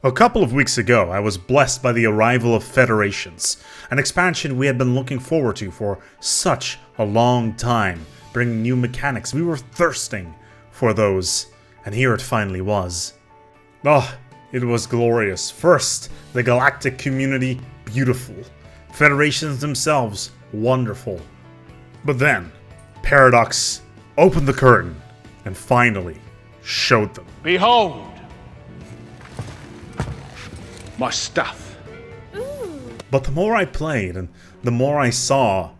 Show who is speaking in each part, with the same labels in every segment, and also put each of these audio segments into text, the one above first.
Speaker 1: A couple of weeks ago, I was blessed by the arrival of Federations, an expansion we had been looking forward to for such a long time, bringing new mechanics. We were thirsting for those, and here it finally was. It was glorious. First, the galactic community, beautiful. Federations themselves, wonderful. But then, Paradox opened the curtain and finally showed them.
Speaker 2: Behold! My stuff.
Speaker 1: But the more I played and the more I saw,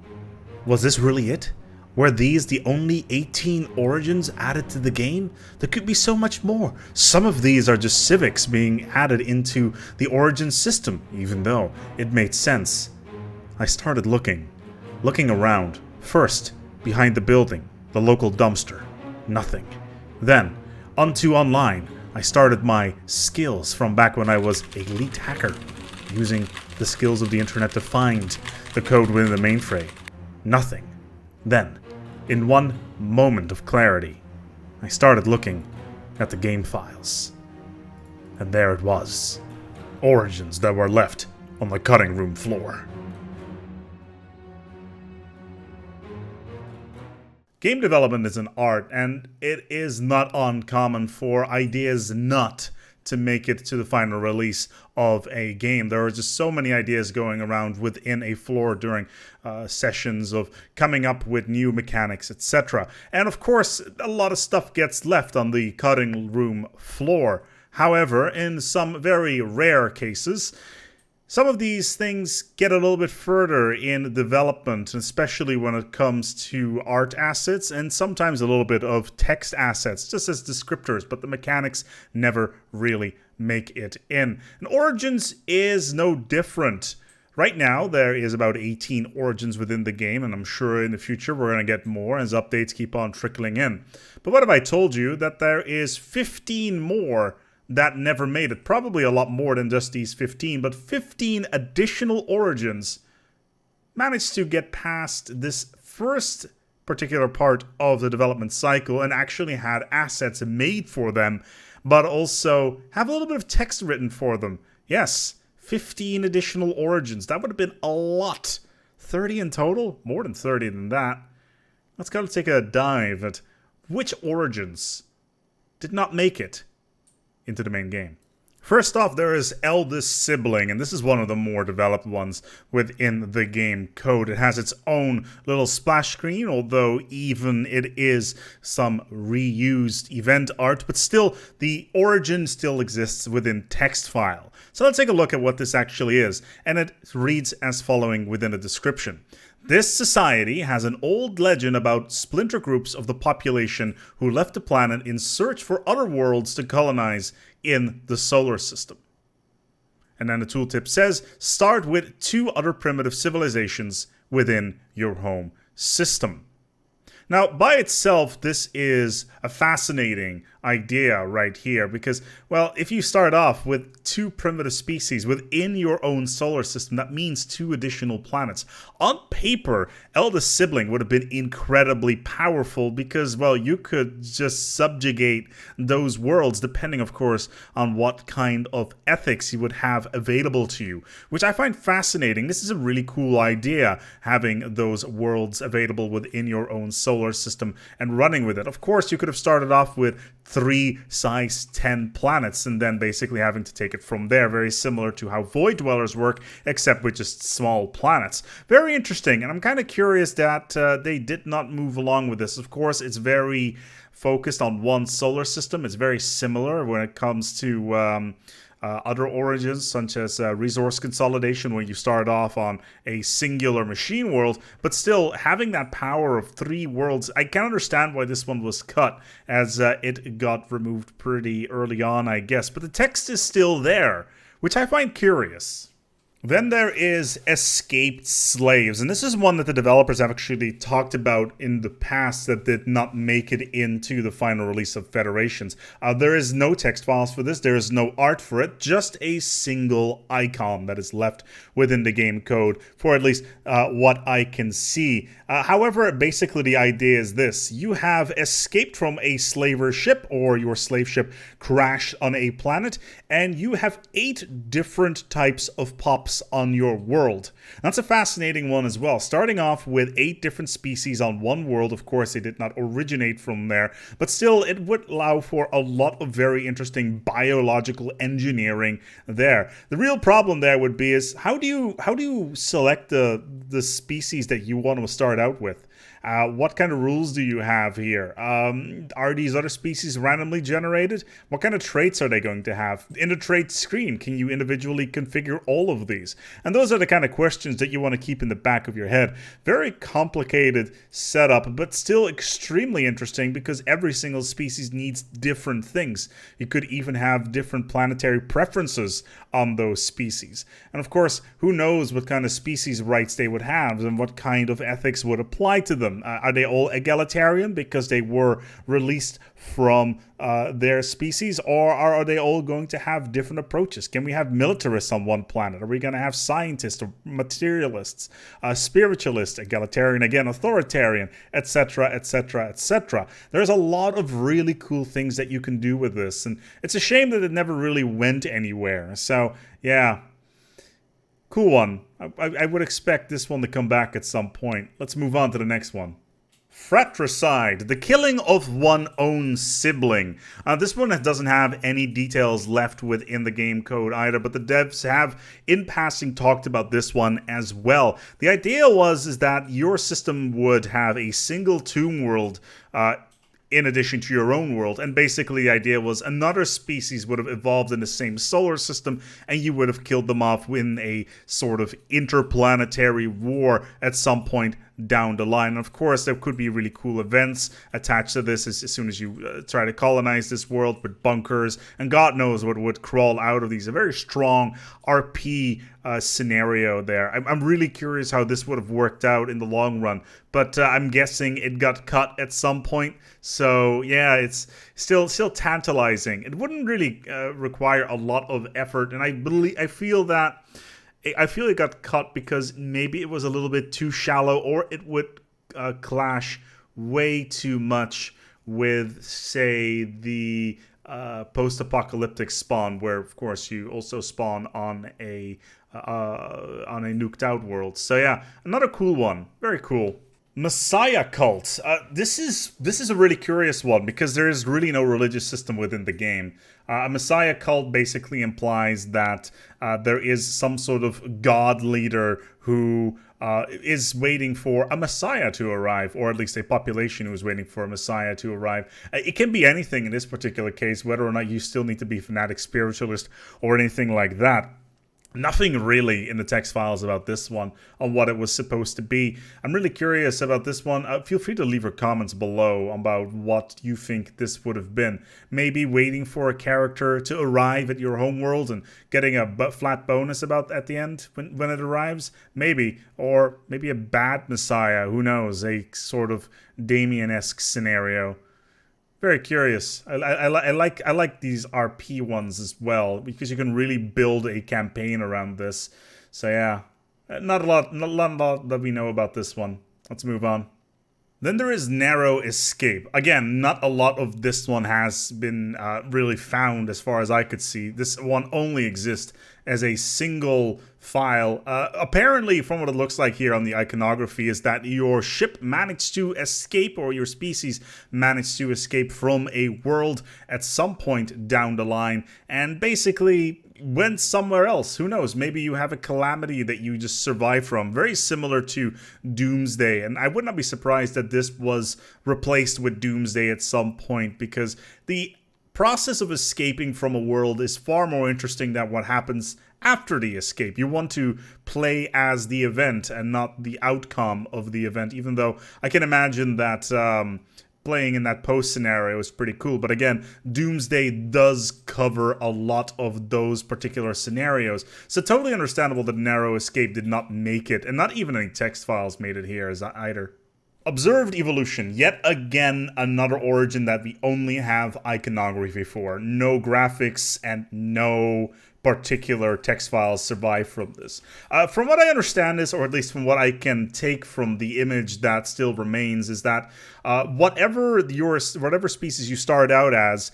Speaker 1: was this really it? Were these the only 18 origins added to the game? There could be so much more. Some of these are just civics being added into the origin system, even though it made sense. I started looking around. First, behind the building, the local dumpster. Nothing. Then, onto online. I started my skills from back when I was an elite hacker, using the skills of the internet to find the code within the mainframe. Nothing. Then, in one moment of clarity, I started looking at the game files. And there it was. Origins that were left on the cutting room floor. Game development is an art, and it is not uncommon for ideas not to make it to the final release of a game. There are just so many ideas going around within a floor during sessions of coming up with new mechanics, etc. And of course, a lot of stuff gets left on the cutting room floor. However, in some very rare cases, some of these things get a little bit further in development, especially when it comes to art assets and sometimes a little bit of text assets, just as descriptors, but the mechanics never really make it in. And Origins is no different. Right now, there is about 18 Origins within the game, and I'm sure in the future we're going to get more as updates keep on trickling in. But what if I told you that there is 15 more that never made it? Probably a lot more than just these 15, but 15 additional origins managed to get past this first particular part of the development cycle and actually had assets made for them, but also have a little bit of text written for them. Yes, 15 additional origins. That would have been a lot. 30 in total? More than 30 than that. Let's go take a dive at which origins did not make it into the main game. First off, there is Eldest Sibling, and this is one of the more developed ones within the game code. It has its own little splash screen, although even it is some reused event art, but still, the origin still exists within text file. So let's take a look at what this actually is, and it reads as following within the description. This society has an old legend about splinter groups of the population who left the planet in search for other worlds to colonize in the solar system. And then the tooltip says, start with 2 other primitive civilizations within your home system. Now, by itself, this is a fascinating idea right here because, well, if you start off with 2 primitive species within your own solar system, that means 2 additional planets. On paper, Eldest Sibling would have been incredibly powerful because, well, you could just subjugate those worlds depending, of course, on what kind of ethics you would have available to you, which I find fascinating. This is a really cool idea, having those worlds available within your own solar system and running with it. Of course, you could have started off with 3 size 10 planets and then basically having to take it from there. Very similar to how Void Dwellers work, except with just small planets. Very interesting, and I'm kind of curious that they did not move along with this. Of course, it's very focused on one solar system. It's very similar when it comes to other origins, such as resource consolidation, where you start off on a singular machine world, but still having that power of 3 worlds. I can understand why this one was cut, as it got removed pretty early on, I guess, but the text is still there, which I find curious. Then there is escaped slaves, and this is one that the developers have actually talked about in the past that did not make it into the final release of Federations. There is no text files for this, there is no art for it, just a single icon that is left within the game code for at least what I can see. However, basically the idea is this: you have escaped from a slaver ship, or your slave ship crashed on a planet, and you have 8 different types of pops on your world. That's a fascinating one as well. Starting off with 8 different species on one world. Of course, they did not originate from there, but still it would allow for a lot of very interesting biological engineering there. The real problem there would be is how do you select the species that you want to start out with? What kind of rules do you have here? Are these other species randomly generated? What kind of traits are they going to have? In the trait screen, can you individually configure all of these? And those are the kind of questions that you want to keep in the back of your head. Very complicated setup, but still extremely interesting because every single species needs different things. You could even have different planetary preferences on those species. And of course, who knows what kind of species rights they would have and what kind of ethics would apply to them. Are they all egalitarian because they were released from their species, or are they all going to have different approaches? Can we have militarists on one planet? Are we going to have scientists or materialists, spiritualists, egalitarian again, authoritarian, etc., etc., etc.? There's a lot of really cool things that you can do with this, and it's a shame that it never really went anywhere. So, yeah. Cool one. I would expect this one to come back at some point. Let's move on to the next one. Fratricide, the killing of one's own sibling. This one doesn't have any details left within the game code either, but the devs have, in passing, talked about this one as well. The idea is that your system would have a single tomb world in addition to your own world, and basically the idea was another species would have evolved in the same solar system and you would have killed them off in a sort of interplanetary war at some point down the line. And of course, there could be really cool events attached to this as soon as you try to colonize this world with bunkers, and God knows what would crawl out of these. A very strong RP scenario there. I'm really curious how this would have worked out in the long run, but I'm guessing it got cut at some point. So yeah, it's still tantalizing. It wouldn't really require a lot of effort, and I feel it got cut because maybe it was a little bit too shallow, or it would clash way too much with, say, the post-apocalyptic spawn, where of course you also spawn on a nuked out world. So yeah, another cool one. Very cool. Messiah cult. This is a really curious one because there is really no religious system within the game. A Messiah cult basically implies that there is some sort of god leader who is waiting for a Messiah to arrive, or at least a population who is waiting for a Messiah to arrive. It can be anything in this particular case, whether or not you still need to be fanatic spiritualist or anything like that. Nothing really in the text files about this one on what it was supposed to be. I'm really curious about this one. Feel free to leave your comments below about what you think this would have been. Maybe waiting for a character to arrive at your homeworld and getting a flat bonus about at the end when it arrives. Maybe. Or maybe a bad Messiah. Who knows? A sort of Damien-esque scenario. Very curious. I like these RP ones as well because you can really build a campaign around this. So yeah, not a lot that we know about this one. Let's move on. Then there is Narrow Escape. Again, not a lot of this one has been really found as far as I could see. This one only exists as a single file. Apparently, from what it looks like here on the iconography, is that your ship managed to escape, or your species managed to escape from a world at some point down the line, and basically went somewhere else. Who knows? Maybe you have a calamity that you just survive from. Very similar to Doomsday. And I would not be surprised that this was replaced with Doomsday at some point, because the process of escaping from a world is far more interesting than what happens after the escape. You want to play as the event and not the outcome of the event, even though I can imagine that playing in that post scenario is pretty cool. But again, Doomsday does cover a lot of those particular scenarios. So totally understandable that Narrow Escape did not make it, and not even any text files made it here either. Observed Evolution, yet again another origin that we only have iconography for. No graphics and no particular text files survive from this. From what I understand is, or at least from what I can take from the image that still remains, is that whatever species you start out as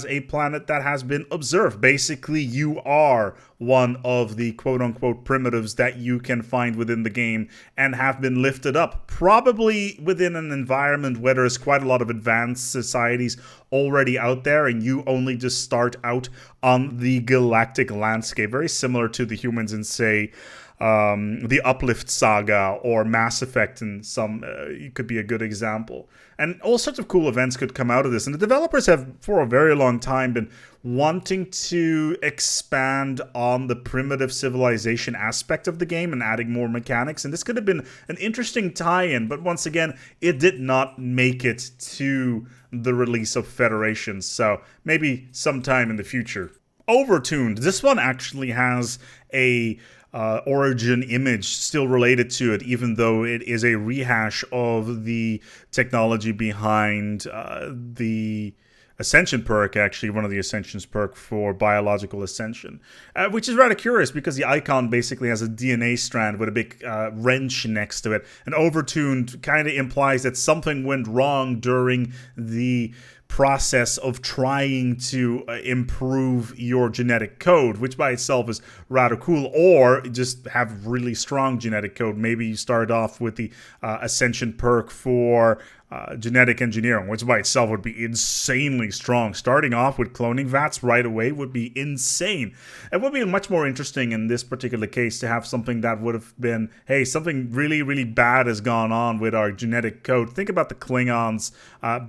Speaker 1: a planet that has been observed. Basically, you are one of the quote-unquote primitives that you can find within the game and have been lifted up, probably within an environment where there's quite a lot of advanced societies already out there, and you only just start out on the galactic landscape, very similar to the humans in, say, the Uplift Saga or Mass Effect, and it could be a good example. And all sorts of cool events could come out of this. And the developers have, for a very long time, been wanting to expand on the primitive civilization aspect of the game and adding more mechanics. And this could have been an interesting tie-in, but once again, it did not make it to the release of Federation. So maybe sometime in the future. Overtuned. This one actually has a origin image still related to it, even though it is a rehash of the technology behind the Ascension perk, actually one of the Ascension's perk for biological ascension, which is rather curious because the icon basically has a DNA strand with a big wrench next to it, and Overtuned kind of implies that something went wrong during the process of trying to improve your genetic code, which by itself is rather cool, or just have really strong genetic code. Maybe you start off with the Ascension perk for genetic engineering, which by itself would be insanely strong. Starting off with cloning vats right away would be insane. It would be much more interesting in this particular case to have something that would have been, hey, something really, really bad has gone on with our genetic code. Think about the Klingons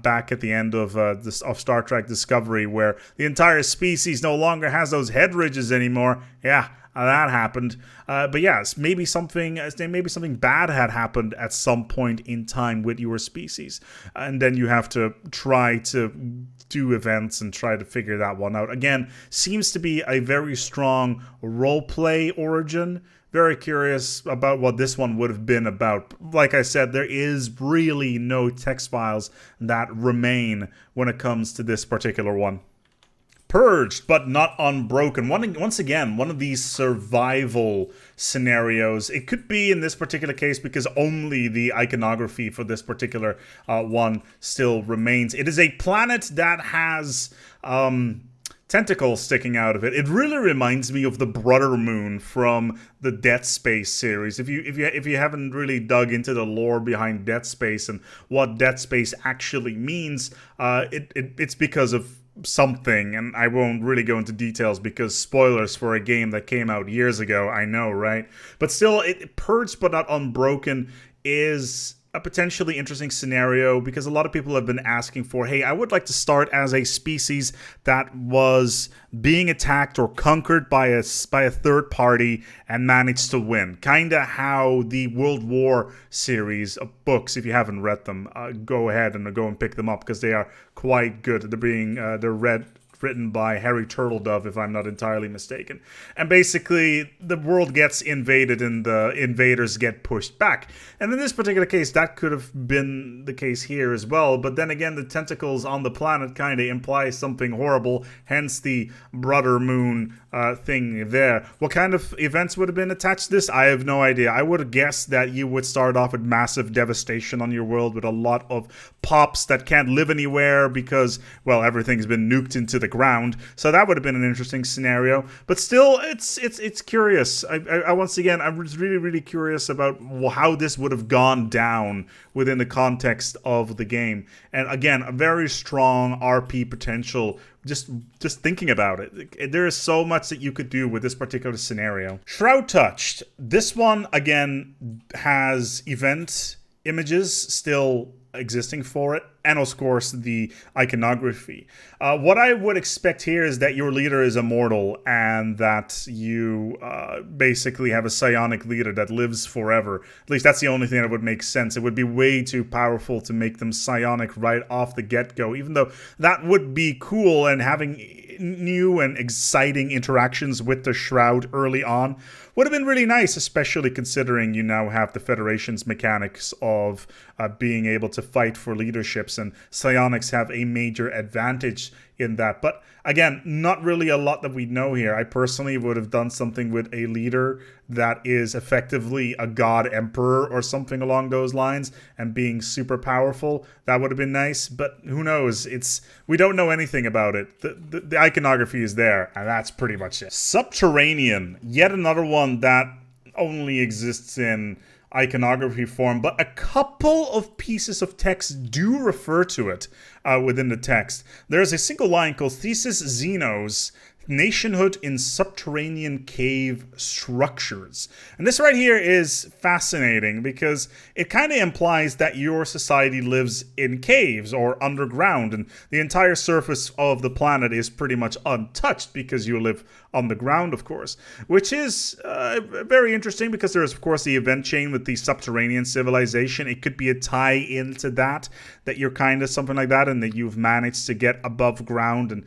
Speaker 1: back at the end of Star Trek Discovery, where the entire species no longer has those head ridges anymore. Yeah, that happened. But yes, maybe something bad had happened at some point in time with your species, and then you have to try to do events and try to figure that one out. Again, seems to be a very strong roleplay origin. Very curious about what this one would have been about. Like I said, there is really no text files that remain when it comes to this particular one. Purged But Not Unbroken. Once again, one of these survival scenarios. It could be in this particular case because only the iconography for this particular one still remains. It is a planet that has tentacles sticking out of it. It really reminds me of the Brother Moon from the Dead Space series. If you haven't really dug into the lore behind Dead Space and what Dead Space actually means, it's because of something, and I won't really go into details because spoilers for a game that came out years ago, I know, right? But still, Purged But Not Unbroken is a potentially interesting scenario because a lot of people have been asking for, hey, I would like to start as a species that was being attacked or conquered by a third party and managed to win. Kind of how the World War series of books, if you haven't read them, go ahead and go and pick them up because they are quite good. They're written by Harry Turtledove, if I'm not entirely mistaken. And basically, the world gets invaded and the invaders get pushed back. And in this particular case, that could have been the case here as well. But then again, the tentacles on the planet kind of imply something horrible, hence the Brother Moon thing there. What kind of events would have been attached to this? I have no idea. I would have guessed that you would start off with massive devastation on your world with a lot of pops that can't live anywhere because, well, everything's been nuked into the ground. So that would have been an interesting scenario. But still, it's curious. I once again, I was really, really curious about how this would have gone down within the context of the game. And again, a very strong RP potential. Just thinking about it. There is so much that you could do with this particular scenario. Shroud Touched. This one, again, has event images still existing for it, and of course the iconography. What I would expect here is that your leader is immortal and that you basically have a psionic leader that lives forever. At least that's the only thing that would make sense. It would be way too powerful to make them psionic right off the get-go, even though that would be cool, and having new and exciting interactions with the Shroud early on would have been really nice, especially considering you now have the Federation's mechanics of being able to fight for leaderships, and psionics have a major advantage in that. But again, not really a lot that we know here. I personally would have done something with a leader that is effectively a god emperor or something along those lines, and being super powerful. That would have been nice, but who knows? We don't know anything about it. The iconography is there, and that's pretty much it. Subterranean, yet another one that only exists in iconography form, but a couple of pieces of text do refer to it within the text. There's a single line called Thesis Sinos Nationhood in Subterranean Cave Structures. And this right here is fascinating because it kind of implies that your society lives in caves or underground, and the entire surface of the planet is pretty much untouched because you live on the ground, of course, which is very interesting because there is, of course, the event chain with the subterranean civilization. It could be a tie into that you're kind of something like that, and that you've managed to get above ground and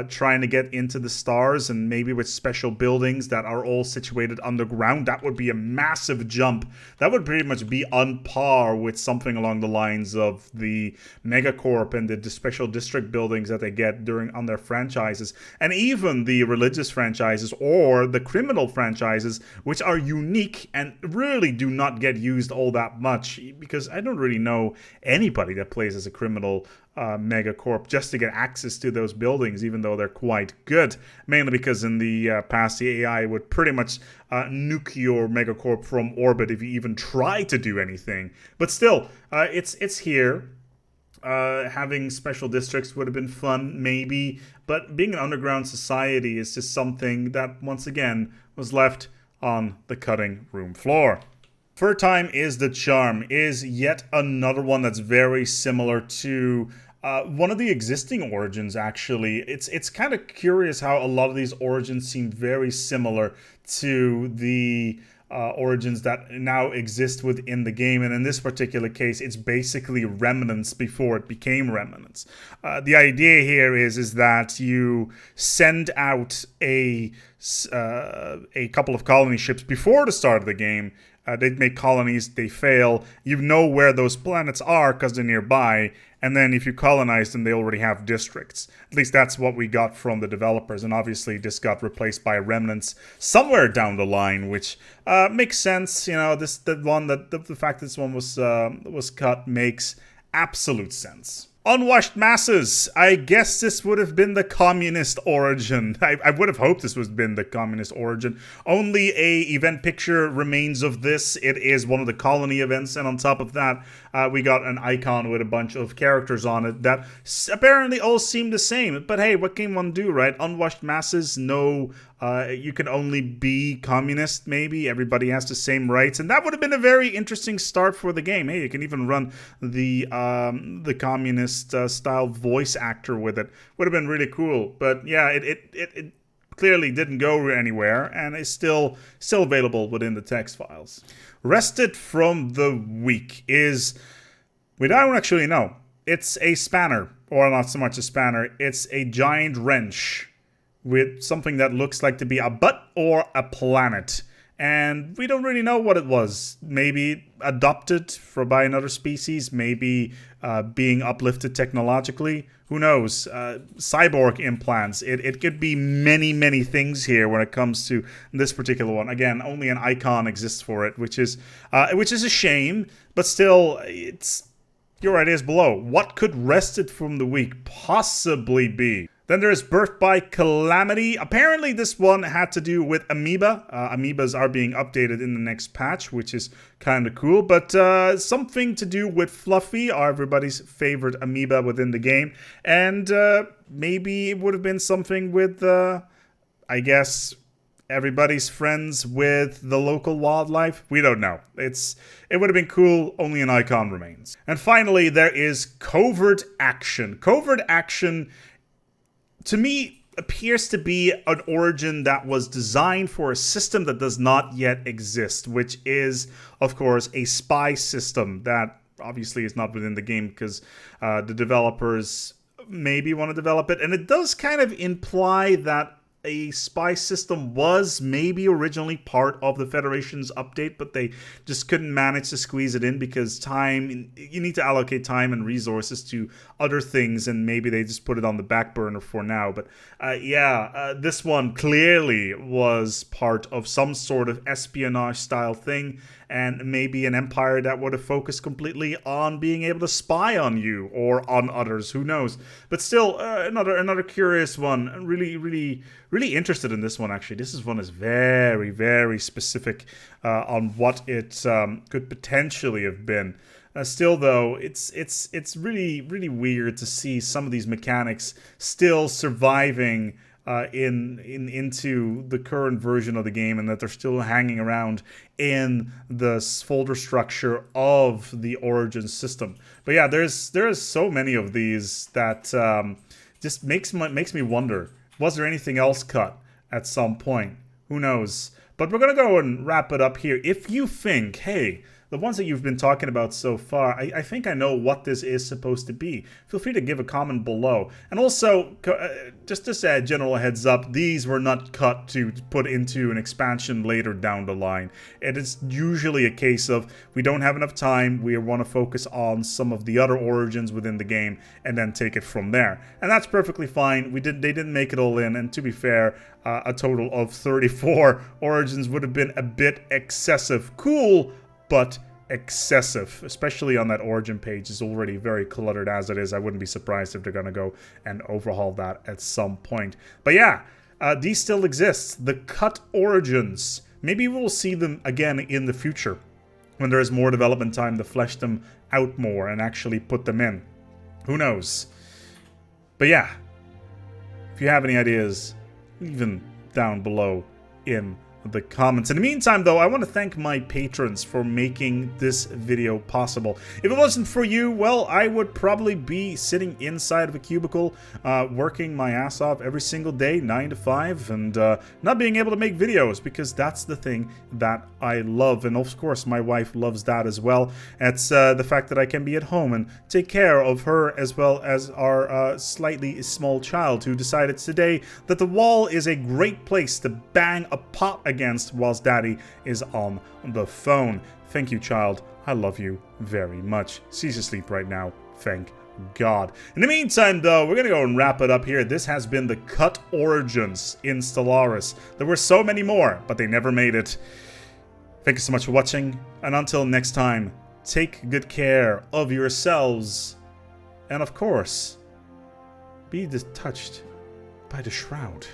Speaker 1: trying to get into the stars, and maybe with special buildings that are all situated underground. That would be a massive jump. That would pretty much be on par with something along the lines of the Megacorp and the special district buildings that they get on their franchises, and even the religious franchises or the criminal franchises, which are unique and really do not get used all that much, because I don't really know anybody that plays as a criminal Megacorp just to get access to those buildings, even though they're quite good. Mainly because in the past, the AI would pretty much nuke your Megacorp from orbit if you even try to do anything. But still, it's here. Having special districts would have been fun, maybe, but being an underground society is just something that, once again, was left on the cutting room floor. Third time is the charm, is yet another one that's very similar to one of the existing origins, actually. It's kind of curious how a lot of these origins seem very similar to the origins that now exist within the game, and in this particular case, it's basically remnants before it became remnants. The idea here is that you send out a couple of colony ships before the start of the game. They make colonies, they fail. You know where those planets are because they're nearby, and then if you colonize them, they already have districts. At least that's what we got from the developers, and obviously this got replaced by remnants somewhere down the line, which makes sense. You know, the fact this one was cut makes absolute sense. Unwashed Masses. I guess this would have been the communist origin. I would have hoped this would have been the communist origin. Only a event picture remains of this. It is one of the colony events, and on top of that, we got an icon with a bunch of characters on it that apparently all seem the same. But hey, what can one do, right? Unwashed Masses, no... you can only be communist, maybe. Everybody has the same rights. And that would have been a very interesting start for the game. Hey, you can even run the communist-style voice actor with it. Would have been really cool. But yeah, it clearly didn't go anywhere and is still available within the text files. Rested from the week is... we don't actually know. It's a spanner. Or not so much a spanner. It's a giant wrench with something that looks like to be a butt or a planet. And we don't really know what it was. Maybe adopted by another species, maybe being uplifted technologically. Who knows? Cyborg implants. It could be many, many things here when it comes to this particular one. Again, only an icon exists for it, which is a shame, but still, it's your ideas below. What could Rested from the Week possibly be? Then there's Birth by Calamity. Apparently this one had to do with amoeba. Amoebas are being updated in the next patch, which is kind of cool. But something to do with Fluffy, everybody's favorite amoeba within the game. And maybe it would have been something with, I guess, everybody's friends with the local wildlife? We don't know. It would have been cool, only an icon remains. And finally, there is Covert Action. Covert Action, to me, appears to be an origin that was designed for a system that does not yet exist, which is, of course, a spy system that obviously is not within the game because the developers maybe want to develop it. And it does kind of imply that a spy system was maybe originally part of the Federation's update, but they just couldn't manage to squeeze it in because you need to allocate time and resources to other things, and maybe they just put it on the back burner for now. But this one clearly was part of some sort of espionage style thing, and maybe an empire that would have focused completely on being able to spy on you or on others, who knows. But still, another curious one. Really interested in this one, actually. This one is very, very specific on what it could potentially have been. Still, though, it's really weird to see some of these mechanics still surviving into the current version of the game, and that they're still hanging around in the folder structure of the Origin system. But yeah, there's so many of these that just makes me wonder, was there anything else cut at some point? Who knows? But we're gonna go and wrap it up here. If you think, hey, the ones that you've been talking about so far, I think I know what this is supposed to be. Feel free to give a comment below. And also, just a general heads up, these were not cut to put into an expansion later down the line. It is usually a case of we don't have enough time, we want to focus on some of the other origins within the game, and then take it from there. And that's perfectly fine. They didn't make it all in, and to be fair, a total of 34 origins would have been a bit excessive. Cool, but excessive, especially on that origin page. Is already very cluttered as it is. I wouldn't be surprised if they're gonna go and overhaul that at some point. But yeah, these still exist. The cut origins. Maybe we'll see them again in the future when there is more development time to flesh them out more and actually put them in. Who knows? But yeah, if you have any ideas, leave them down below in the comments. In the meantime, though, I want to thank my patrons for making this video possible. If it wasn't for you, well, I would probably be sitting inside of a cubicle, working my ass off every single day, 9 to 5, and not being able to make videos, because that's the thing that I love. And of course, my wife loves that as well. It's the fact that I can be at home and take care of her, as well as our slightly small child, who decided today that the wall is a great place to bang a pot against whilst daddy is on the phone. Thank you, child. I love you very much. She's asleep right now. Thank God. In the meantime, though, we're gonna go and wrap it up here. This has been the cut origins in Stellaris. There were so many more, but they never made it. Thank you so much for watching, and until next time, take good care of yourselves, and of course, be touched by the Shroud.